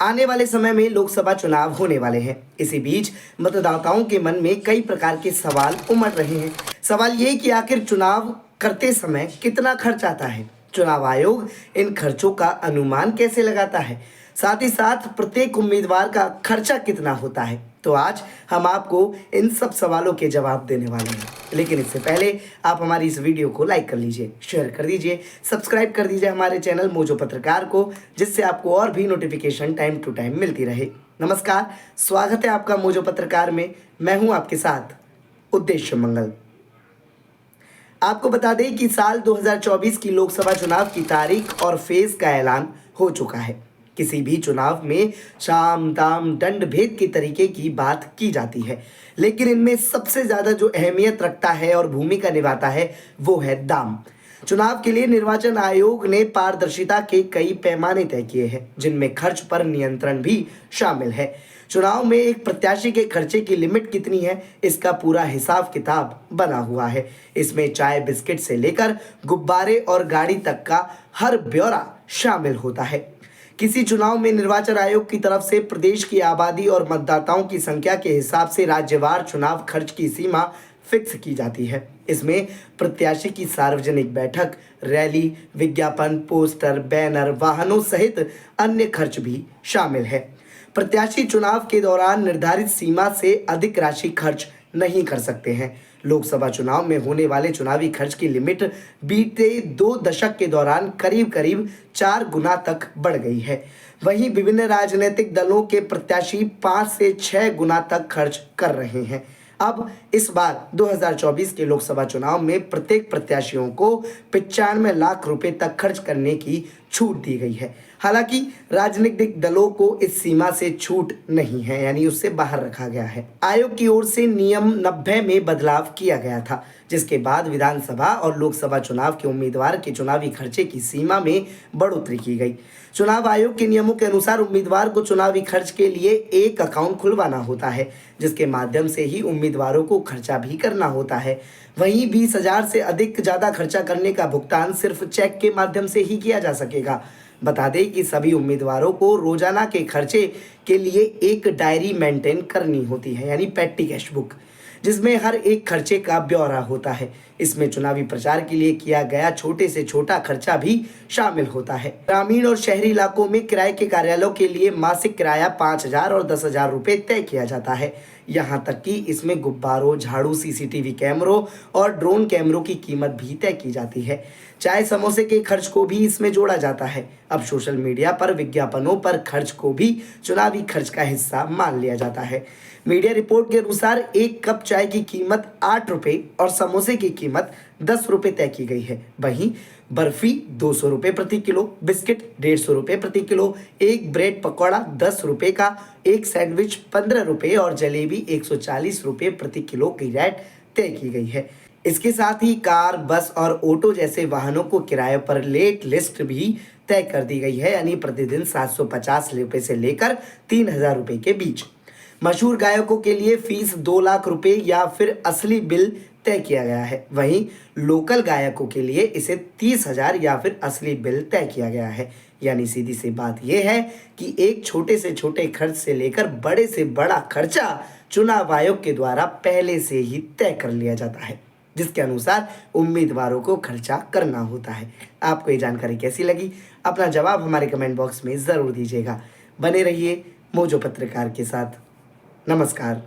आने वाले समय में लोकसभा चुनाव होने वाले हैं। इसी बीच मतदाताओं के मन में कई प्रकार के सवाल उमड़ रहे हैं। सवाल ये कि आखिर चुनाव करते समय कितना खर्च आता है, चुनाव आयोग इन खर्चों का अनुमान कैसे लगाता है, साथ ही साथ प्रत्येक उम्मीदवार का खर्चा कितना होता है। तो आज हम आपको इन सब सवालों के जवाब देने वाले हैं। लेकिन इससे पहले आप हमारी इस वीडियो को लाइक कर लीजिए, शेयर कर दीजिए, सब्सक्राइब कर दीजिए हमारे चैनल मोजो पत्रकार को, जिससे आपको और भी नोटिफिकेशन टाइम टू टाइम मिलती रहे। नमस्कार, स्वागत है आपका मोजो पत्रकार में। मैं हूं आपके साथ उद्देश्य मंगल। आपको बता दें कि साल 2024 की लोकसभा चुनाव की तारीख और फेज का ऐलान हो चुका है। किसी भी चुनाव में साम दाम दंड भेद के तरीके की बात की जाती है, लेकिन इनमें सबसे ज्यादा जो अहमियत रखता है और भूमिका निभाता है वो है दाम। चुनाव के लिए निर्वाचन आयोग ने पारदर्शिता के कई पैमाने तय किए हैं, जिनमें खर्च पर नियंत्रण भी शामिल है। चुनाव में एक प्रत्याशी के खर्चे की लिमिट कितनी है, इसका पूरा हिसाब किताब बना हुआ है। इसमें चाय बिस्किट से लेकर गुब्बारे और गाड़ी तक का हर ब्यौरा शामिल होता है। किसी चुनाव में निर्वाचन आयोग की तरफ से प्रदेश की आबादी और मतदाताओं की संख्या के हिसाब से राज्यवार चुनाव खर्च की सीमा फिक्स की जाती है। इसमें प्रत्याशी की सार्वजनिक बैठक, रैली, विज्ञापन, पोस्टर, बैनर, वाहनों सहित अन्य खर्च भी शामिल है। प्रत्याशी चुनाव के दौरान निर्धारित सीमा से अधिक राशि खर्च नहीं कर सकते हैं। लोकसभा चुनाव में होने वाले चुनावी खर्च की लिमिट बीते 2 दशक के दौरान करीब करीब 4 गुना तक बढ़ गई है। वहीं विभिन्न राजनीतिक दलों के प्रत्याशी 5 से 6 गुना तक खर्च कर रहे हैं। अब इस बार 2024 के लोकसभा चुनाव में प्रत्येक प्रत्याशियों को 95 लाख रुपए तक खर्च करने की छूट दी गई है। हालांकि राजनीतिक दलों को इस सीमा से छूट नहीं है, यानी उससे बाहर रखा गया है। आयोग की ओर से नियम 90 में बदलाव किया गया था, जिसके बाद विधानसभा और लोकसभा चुनाव के उम्मीदवार के चुनावी खर्चे की सीमा में बढ़ोतरी की गई। चुनाव आयोग के नियमों के अनुसार उम्मीदवार को चुनावी खर्च के लिए एक अकाउंट खुलवाना होता है, जिसके माध्यम से ही उम्मीदवारों को खर्चा भी करना होता है। वहीं 20,000 से अधिक ज्यादा खर्चा करने का भुगतान सिर्फ चेक के माध्यम से ही किया जा सकेगा। बता दें कि सभी उम्मीदवारों को रोजाना के खर्चे के लिए एक डायरी मेंटेन करनी होती है, यानी पेटी कैश बुक, जिसमें हर एक खर्चे का ब्यौरा होता है। इसमें चुनावी प्रचार के लिए किया गया छोटे से छोटा खर्चा भी शामिल होता है। ग्रामीण और शहरी इलाकों में किराए के कार्यालयों के लिए मासिक किराया 5,000 और 10,000 रुपए तय किया जाता है। यहाँ तक कि इसमें गुब्बारों, झाड़ू, सीसीटीवी कैमरों और ड्रोन कैमरों की कीमत भी तय की जाती है। चाय समोसे के खर्च को भी इसमें जोड़ा जाता है। अब सोशल मीडिया पर विज्ञापनों पर खर्च को भी चुनावी खर्च का हिस्सा मान लिया जाता है। मीडिया रिपोर्ट के अनुसार एक कप चाय की कीमत 8 रुपए और समोसे की कीमत 10 रुपए तय की गई है। वहीं बर्फी 200 रुपए प्रति किलो, बिस्किट 150 रुपए प्रति किलो, एक ब्रेड पकौड़ा 10 रुपए का, एक सैंडविच 15 रुपए और जलेबी 140 रुपए प्रति किलो की रेट तय की गई है। इसके साथ ही कार, बस और ऑटो जैसे वाहनों को किराए पर लेट लिस्ट भी तय कर दी गई है, यानी प्रतिदिन 750 रुपए से लेकर 3,000 रुपए के बीच। मशहूर गायकों के लिए फीस 2 लाख रुपए या फिर असली बिल तय किया गया है। वहीं लोकल गायकों के लिए इसे 30,000 या फिर असली बिल तय किया गया है। यानी सीधी सी बात यह है कि एक छोटे से छोटे खर्च से लेकर बड़े से बड़ा खर्चा चुनाव आयोग के द्वारा पहले से ही तय कर लिया जाता है, जिसके अनुसार उम्मीदवारों को खर्चा करना होता है। आपको ये जानकारी कैसी लगी? अपना जवाब हमारे कमेंट बॉक्स में ज़रूर दीजिएगा। बने रहिए मोजो पत्रकार के साथ। नमस्कार।